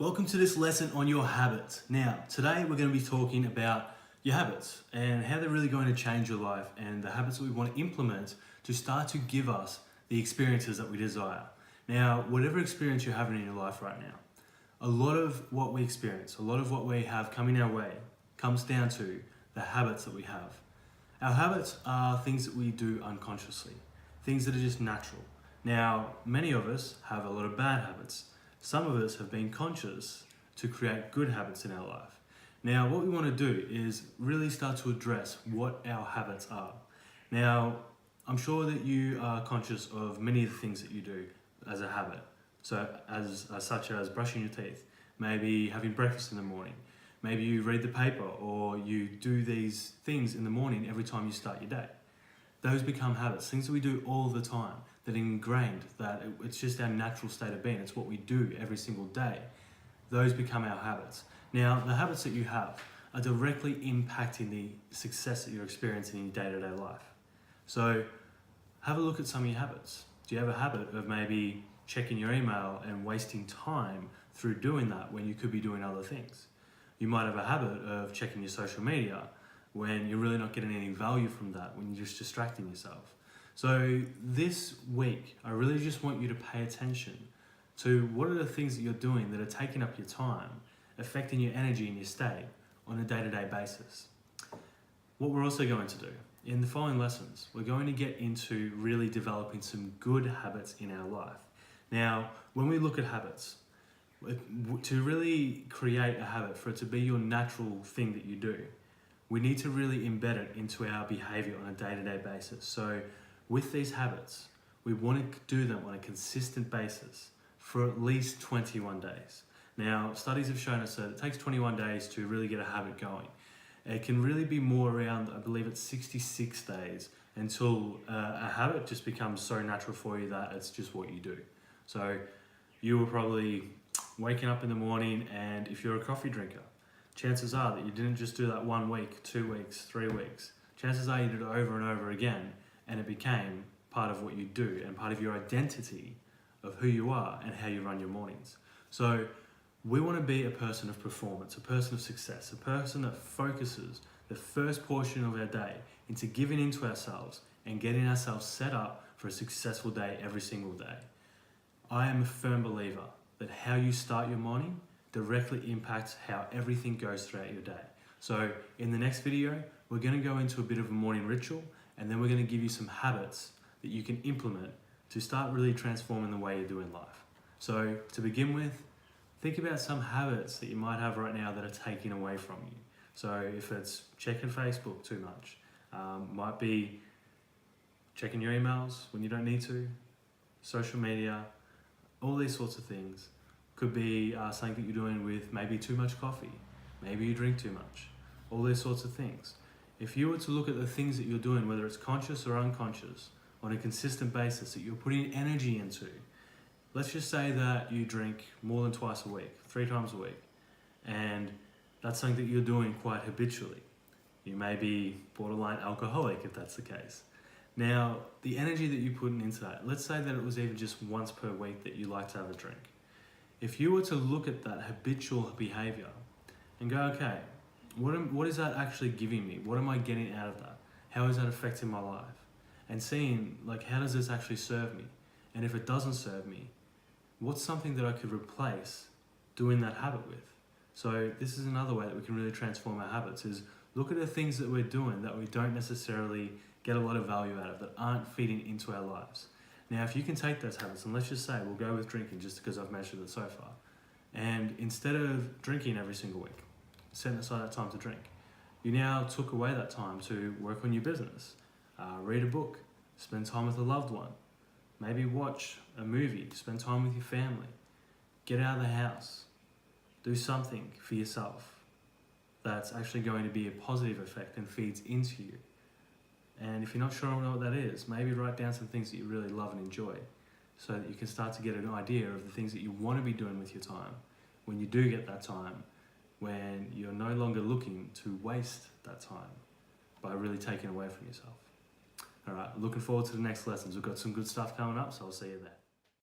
Welcome to this lesson on your habits. Now, today we're going to be talking about your habits and how they're really going to change your life and the habits that we want to implement to start to give us the experiences that we desire. Now, whatever experience you're having in your life right now, a lot of what we experience, a lot of what we have coming our way comes down to the habits that we have. Our habits are things that we do unconsciously, things that are just natural. Now, many of us have a lot of bad habits. Some of us have been conscious to create good habits in our life. Now, what we want to do is really start to address what our habits are. Now, I'm sure that you are conscious of many of the things that you do as a habit. So, such as brushing your teeth, maybe having breakfast in the morning, maybe you read the paper or you do these things in the morning every time you start your day. Those become habits, things that we do all the time, that are ingrained, that it's just our natural state of being. It's what we do every single day. Those become our habits. Now, the habits that you have are directly impacting the success that you're experiencing in your day-to-day life. So have a look at some of your habits. Do you have a habit of maybe checking your email and wasting time through doing that when you could be doing other things? You might have a habit of checking your social media when you're really not getting any value from that, when you're just distracting yourself. So this week, I really just want you to pay attention to what are the things that you're doing that are taking up your time, affecting your energy and your state on a day-to-day basis. What we're also going to do, in the following lessons, we're going to get into really developing some good habits in our life. Now, when we look at habits, to really create a habit, for it to be your natural thing that you do, we need to really embed it into our behavior on a day-to-day basis. So with these habits, we want to do them on a consistent basis for at least 21 days. Now, studies have shown us that it takes 21 days to really get a habit going. It can really be more around, I believe it's 66 days until a habit just becomes so natural for you that it's just what you do. So you were probably waking up in the morning, and if you're a coffee drinker, chances are that you didn't just do that 1 week, 2 weeks, 3 weeks. Chances are you did it over and over again, and it became part of what you do and part of your identity of who you are and how you run your mornings. So we want to be a person of performance, a person of success, a person that focuses the first portion of our day into giving into ourselves and getting ourselves set up for a successful day every single day. I am a firm believer that how you start your morning directly impacts how everything goes throughout your day. So in the next video, we're going to go into a bit of a morning ritual, and then we're going to give you some habits that you can implement to start really transforming the way you do in life. So to begin with, think about some habits that you might have right now that are taking away from you. So if it's checking Facebook too much, might be checking your emails when you don't need to, social media, all these sorts of things. Could be something that you're doing with maybe too much coffee, maybe you drink too much, all these sorts of things. If you were to look at the things that you're doing, whether it's conscious or unconscious, on a consistent basis that you're putting energy into, let's just say that you drink more than twice a week, 3 times a week, and that's something that you're doing quite habitually. You may be borderline alcoholic if that's the case. Now, the energy that you're putting into that, let's say that it was even just once per week that you like to have a drink. If you were to look at that habitual behavior and go, okay, what is that actually giving me? What am I getting out of that? How is that affecting my life? And seeing, like, how does this actually serve me? And if it doesn't serve me, what's something that I could replace doing that habit with? So this is another way that we can really transform our habits, is look at the things that we're doing that we don't necessarily get a lot of value out of, that aren't feeding into our lives. Now, if you can take those habits, and let's just say we'll go with drinking just because I've mentioned it so far, and instead of drinking every single week, setting aside that time to drink, you now took away that time to work on your business, read a book, spend time with a loved one, maybe watch a movie, spend time with your family, get out of the house, do something for yourself that's actually going to be a positive effect and feeds into you. And if you're not sure what that is, maybe write down some things that you really love and enjoy, so that you can start to get an idea of the things that you want to be doing with your time when you do get that time, when you're no longer looking to waste that time by really taking away from yourself. All right, looking forward to the next lessons. We've got some good stuff coming up, so I'll see you there.